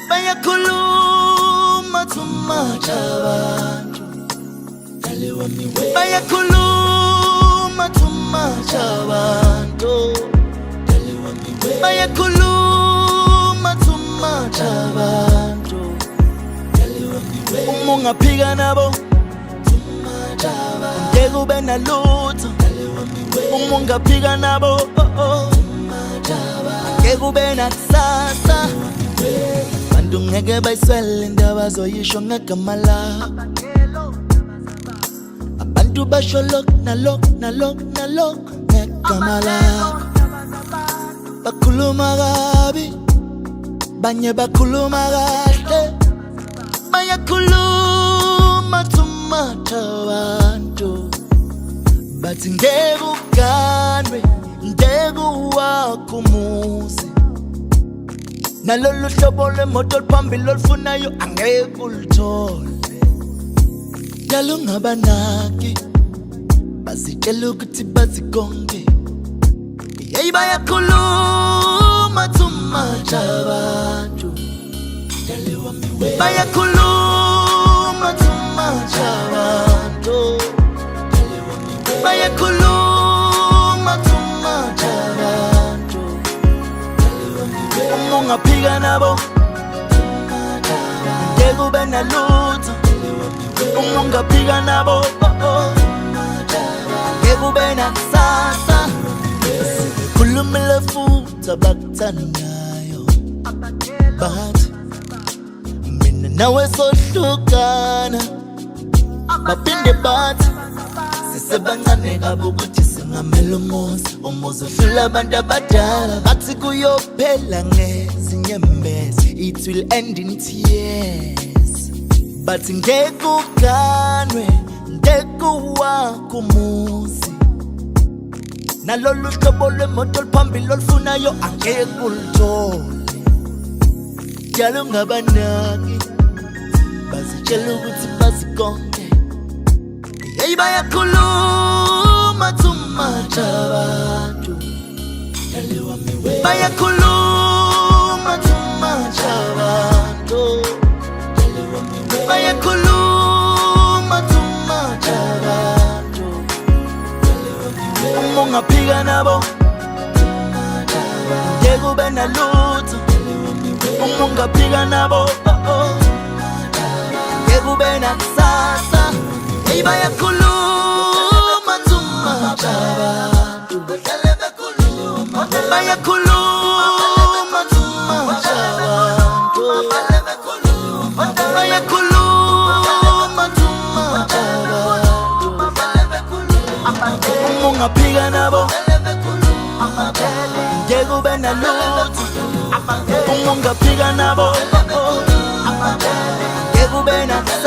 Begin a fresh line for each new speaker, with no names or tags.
Bayakhuluma too much abantu, bayakhuluma too much abantu, bayakhuluma too much abantu. Uma ungaphika nabo ngeke ube nalutho. Uma ungaphika nabo ngeke ube nakusasa. Bantu ngeke bayiswele indaba azoyisho ngegama lakho. Abantu basho lokhu nalokhu nalokhu nalokhu ngegama lakho. Bakhuluma kabi, banye bakhuluma kahle. Bayakhuluma too much abantu, bathi ngeke uganwe, ngeke uwakho umuzi. Nalolu hlobo lwemoto oluphambili olufunayo angeke ulithole. Yalo ungabanaki, bazitshela ukuthi bazikonke. Hey, bayakhuluma too much abantu, bayakhuluma too much abantu, bayakhuluma too much abantu. Uma ungaphika nabo ngeke ube nalutho. Uma ungaphika nabo ngeke ube nakusasa. Khulumile futhi abakuthandayo, but mina nawe sohlukana. Baphinde bathi sisebancane kabi ukuthi singamele umuzi. Umuzi udlula abantu abadala, bathi kuyophela ngezinyembezi. It will end in tears, but ngeke uganwe, ngeke uwakho umuzi. Nalolu hlobo lwemoto oluphambili olufunayo angeke ulithole. Yalo ungabanaki, bazitshela ukuthi bazikonke. Hey, bayakhuluma too much abantu, bayakhuluma too much abantu, bayakhuluma too much abantu. Uma ungaphika nabo ngeke ube nalutho. Uma ungaphika nabo ngeke ube nakusasa. Hey, bayakhuluma too much abantu, bayakhuluma too much abantu, bayakhuluma too much abantu. Uma ungaphika nabo ngeke ube nalutho. Uma ungaphika nabo ngeke ube nakusasa.